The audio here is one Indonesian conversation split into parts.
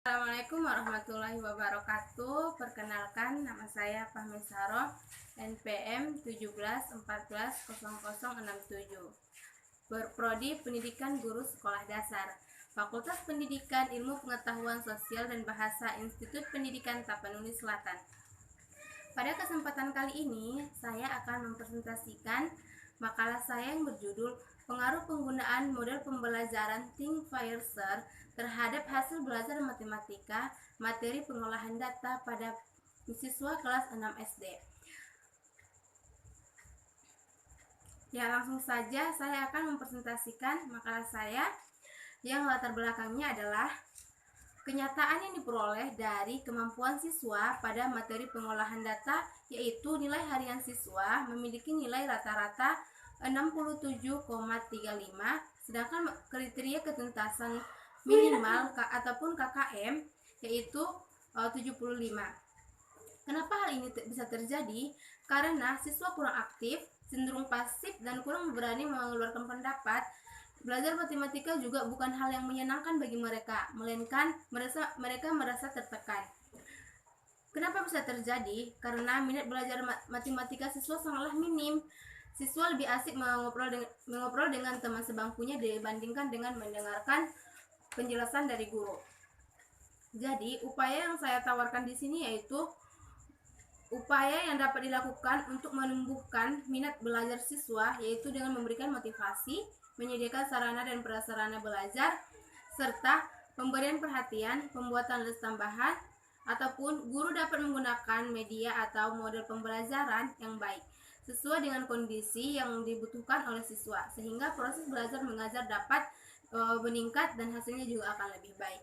Assalamualaikum warahmatullahi wabarakatuh. Perkenalkan, nama saya Fahmi Saroh, NPM 17140067. Berprodi Pendidikan Guru Sekolah Dasar, Fakultas Pendidikan Ilmu Pengetahuan Sosial dan Bahasa, Institut Pendidikan Tapanuli Selatan. Pada kesempatan kali ini, saya akan mempresentasikan makalah saya yang berjudul Pengaruh Penggunaan Model Pembelajaran Think Fiercer terhadap hasil belajar matematika materi pengolahan data pada siswa kelas 6 SD. Ya, langsung saja saya akan mempresentasikan makalah saya yang latar belakangnya adalah kenyataan yang diperoleh dari kemampuan siswa pada materi pengolahan data, yaitu nilai harian siswa memiliki nilai rata-rata 67,35, sedangkan kriteria ketuntasan minimal ataupun KKM yaitu 75. Kenapa hal ini bisa terjadi? Karena siswa kurang aktif, cenderung pasif, dan kurang berani mengeluarkan pendapat. Belajar matematika juga bukan hal yang menyenangkan bagi mereka, melainkan mereka merasa tertekan. Kenapa bisa terjadi? Karena minat belajar matematika siswa sangatlah minim. Siswa lebih asik mengobrol dengan teman sebangkunya dibandingkan dengan mendengarkan penjelasan dari guru. Jadi, upaya yang saya tawarkan di sini yaitu upaya yang dapat dilakukan untuk menumbuhkan minat belajar siswa, yaitu dengan memberikan motivasi, menyediakan sarana dan prasarana belajar, serta pemberian perhatian, pembuatan les tambahan, ataupun guru dapat menggunakan media atau model pembelajaran yang baik sesuai dengan kondisi yang dibutuhkan oleh siswa, sehingga proses belajar mengajar dapat meningkat dan hasilnya juga akan lebih baik.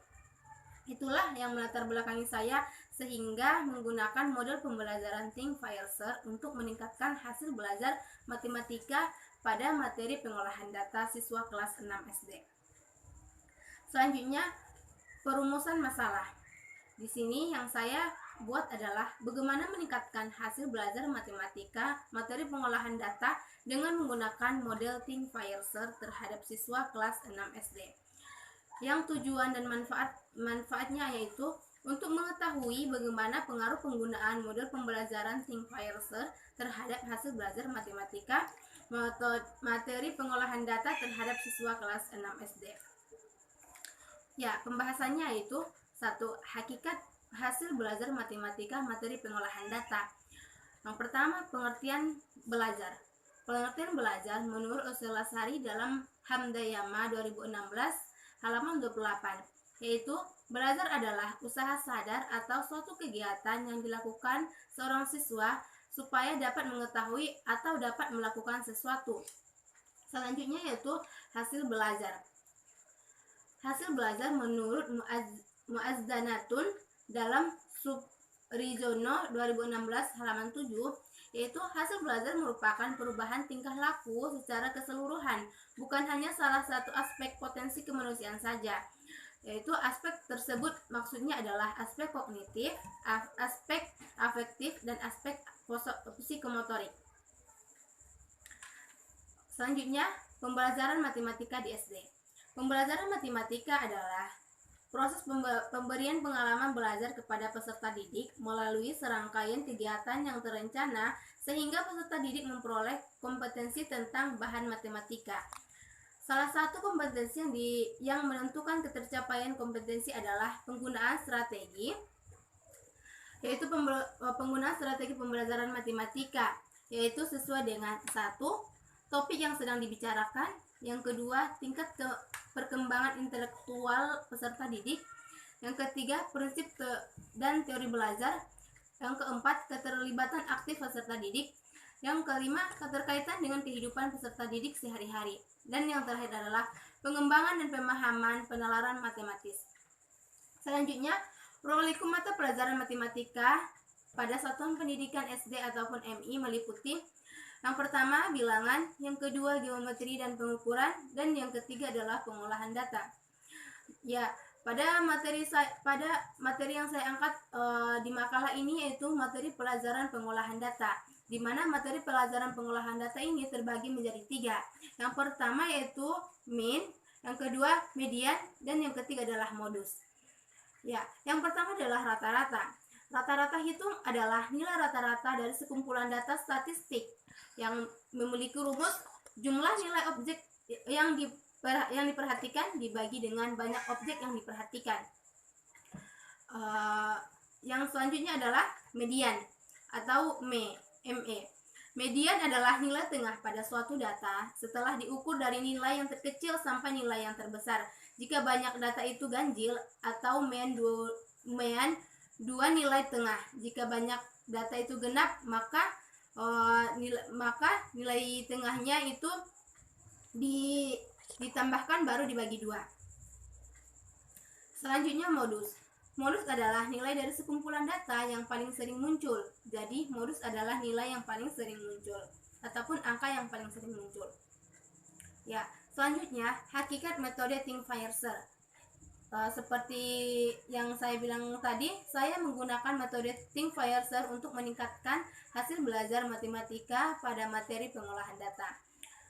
Itulah yang melatar belakangi saya sehingga menggunakan model pembelajaran Think Fiercer untuk meningkatkan hasil belajar matematika pada materi pengolahan data siswa kelas 6 SD. Selanjutnya, perumusan masalah. Di sini yang saya buat adalah bagaimana meningkatkan hasil belajar matematika materi pengolahan data dengan menggunakan model Think Fiercer terhadap siswa kelas 6 SD. Yang tujuan dan manfaatnya yaitu untuk mengetahui bagaimana pengaruh penggunaan model pembelajaran Think Fiercer terhadap hasil belajar matematika materi pengolahan data terhadap siswa kelas 6 SD. Ya, pembahasannya yaitu 1. Hakikat hasil belajar matematika materi pengolahan data. Yang pertama, pengertian belajar. Pengertian belajar menurut Ursula Sari dalam Hamdayama 2016 halaman 28, yaitu belajar adalah usaha sadar atau suatu kegiatan yang dilakukan seorang siswa supaya dapat mengetahui atau dapat melakukan sesuatu. Selanjutnya yaitu hasil belajar. Hasil belajar menurut Muazzanatun dalam Subrizono 2016 halaman 7, yaitu hasil belajar merupakan perubahan tingkah laku secara keseluruhan, bukan hanya salah satu aspek potensi kemanusiaan saja. Yaitu aspek tersebut maksudnya adalah aspek kognitif, aspek afektif, dan aspek psikomotorik. Selanjutnya, pembelajaran matematika di SD. Pembelajaran matematika adalah proses pemberian pengalaman belajar kepada peserta didik melalui serangkaian kegiatan yang terencana sehingga peserta didik memperoleh kompetensi tentang bahan matematika. Salah satu kompetensi yang menentukan ketercapaian kompetensi adalah penggunaan strategi, yaitu penggunaan strategi pembelajaran matematika, yaitu sesuai dengan 1. Topik yang sedang dibicarakan, yang kedua, tingkat perkembangan intelektual peserta didik, yang ketiga, prinsip dan teori belajar, yang keempat, keterlibatan aktif peserta didik, yang kelima, keterkaitan dengan kehidupan peserta didik sehari-hari, dan yang terakhir adalah pengembangan dan pemahaman penalaran matematis. Selanjutnya, prolegum mata pelajaran matematika pada satuan pendidikan SD ataupun MI meliputi yang pertama bilangan, yang kedua geometri dan pengukuran, dan yang ketiga adalah pengolahan data. Ya, pada materi yang saya angkat di makalah ini yaitu materi pelajaran pengolahan data, di mana materi pelajaran pengolahan data ini terbagi menjadi 3. Yang pertama yaitu mean, yang kedua median, dan yang ketiga adalah modus. Ya, yang pertama adalah rata-rata. Rata-rata hitung adalah nilai rata-rata dari sekumpulan data statistik yang memiliki rumus jumlah nilai objek yang diperhatikan dibagi dengan banyak objek yang diperhatikan. Yang selanjutnya adalah median atau ME. Median adalah nilai tengah pada suatu data setelah diukur dari nilai yang terkecil sampai nilai yang terbesar. Jika banyak data itu ganjil atau mean dua nilai tengah. Jika banyak data itu genap, maka nilai tengahnya itu ditambahkan baru dibagi 2. Selanjutnya modus. Modus adalah nilai dari sekumpulan data yang paling sering muncul. Jadi, modus adalah nilai yang paling sering muncul ataupun angka yang paling sering muncul. Ya, selanjutnya hakikat metode Think-Fire-Share. Seperti yang saya bilang tadi, saya menggunakan metode Think-Fire-Share untuk meningkatkan hasil belajar matematika pada materi pengolahan data.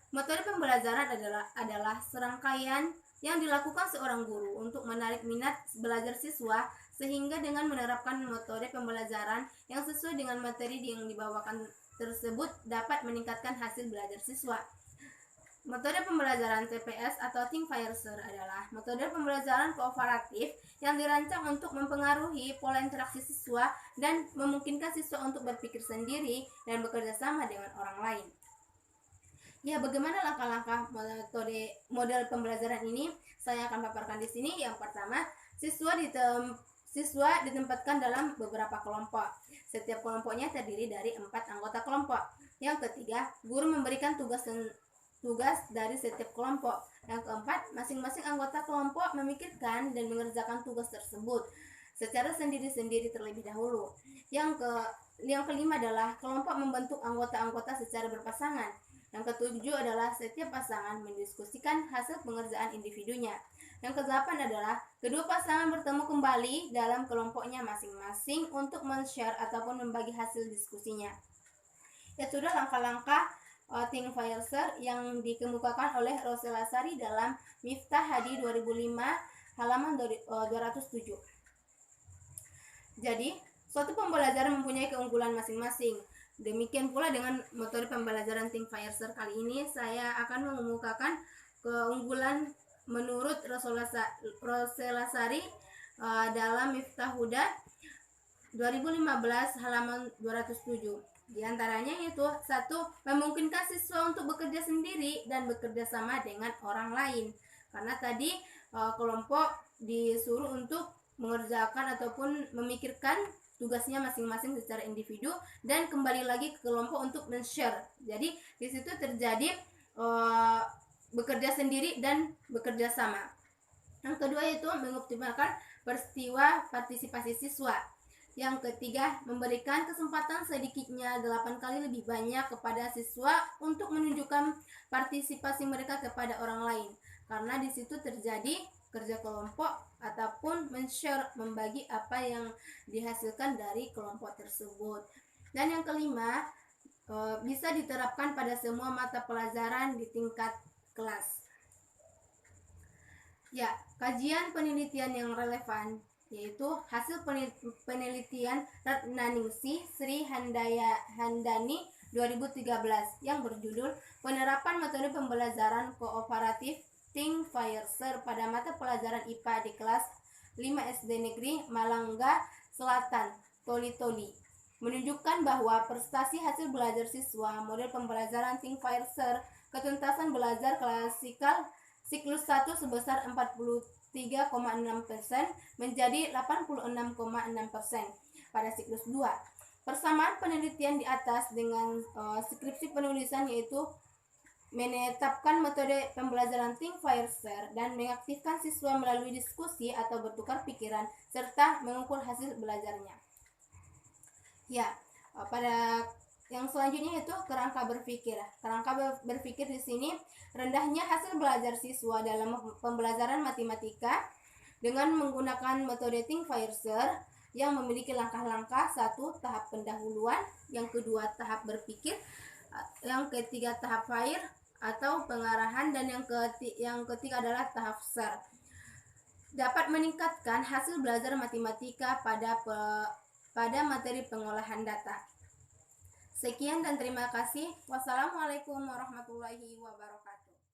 Metode pembelajaran adalah serangkaian yang dilakukan seorang guru untuk menarik minat belajar siswa, sehingga dengan menerapkan metode pembelajaran yang sesuai dengan materi yang dibawakan tersebut dapat meningkatkan hasil belajar siswa. Metode pembelajaran TPS atau Think-Fire-Share adalah metode pembelajaran kooperatif yang dirancang untuk mempengaruhi pola interaksi siswa dan memungkinkan siswa untuk berpikir sendiri dan bekerja sama dengan orang lain. Ya, bagaimana langkah-langkah model pembelajaran ini? Saya akan paparkan di sini. Yang pertama, siswa ditempatkan dalam beberapa kelompok. Setiap kelompoknya terdiri dari 4 anggota kelompok. Yang ketiga, guru memberikan tugas dari setiap kelompok. Yang keempat, masing-masing anggota kelompok memikirkan dan mengerjakan tugas tersebut secara sendiri-sendiri terlebih dahulu. Yang kelima adalah kelompok membentuk anggota-anggota secara berpasangan. Yang ketujuh adalah setiap pasangan mendiskusikan hasil pengerjaan individunya. Yang kedelapan adalah kedua pasangan bertemu kembali dalam kelompoknya masing-masing untuk men-share ataupun membagi hasil diskusinya. Ya, sudah langkah-langkah Think-Fire-Share yang dikemukakan oleh Rosella Sari dalam Miftah Hadi 2005 halaman 207. Jadi, suatu pembelajaran mempunyai keunggulan masing-masing. Demikian pula dengan metode pembelajaran Think-Fire-Share kali ini, saya akan mengemukakan keunggulan menurut Rosella Sari dalam Miftah Huda 2015 halaman 207. Di antaranya yaitu 1. Memungkinkan siswa untuk bekerja sendiri dan bekerja sama dengan orang lain. Karena tadi kelompok disuruh untuk mengerjakan ataupun memikirkan tugasnya masing-masing secara individu dan kembali lagi ke kelompok untuk men-share. Jadi di situ terjadi bekerja sendiri dan bekerja sama. Yang kedua yaitu mengoptimalkan peristiwa partisipasi siswa. Yang ketiga, memberikan kesempatan sedikitnya 8 kali lebih banyak kepada siswa untuk menunjukkan partisipasi mereka kepada orang lain. Karena di situ terjadi kerja kelompok ataupun men-share, membagi apa yang dihasilkan dari kelompok tersebut. Dan yang kelima, bisa diterapkan pada semua mata pelajaran di tingkat kelas. Ya, kajian penelitian yang relevan yaitu hasil penelitian Ratnaningsih Sri Handani 2013 yang berjudul Penerapan Metode Pembelajaran Kooperatif Think-Fire-Share pada mata pelajaran IPA di kelas 5 SD Negeri Malangga Selatan, Toli-Toli, menunjukkan bahwa prestasi hasil belajar siswa model pembelajaran Think-Fire-Share ketuntasan belajar klasikal siklus 1 sebesar 43,6% menjadi 86,6% pada siklus 2. Persamaan penelitian di atas dengan skripsi penulisan yaitu menetapkan metode pembelajaran Think-Fire-Share dan mengaktifkan siswa melalui diskusi atau bertukar pikiran serta mengukur hasil belajarnya. Ya, pada yang selanjutnya itu kerangka berpikir. Kerangka berpikir di sini rendahnya hasil belajar siswa dalam pembelajaran matematika dengan menggunakan metode Think-Fire-Share yang memiliki langkah-langkah. 1. Tahap pendahuluan, yang kedua tahap berpikir, yang ketiga tahap fire atau pengarahan, dan yang ketiga adalah tahap share. dapat meningkatkan hasil belajar matematika pada materi pengolahan data. Sekian dan terima kasih. Wassalamualaikum warahmatullahi wabarakatuh.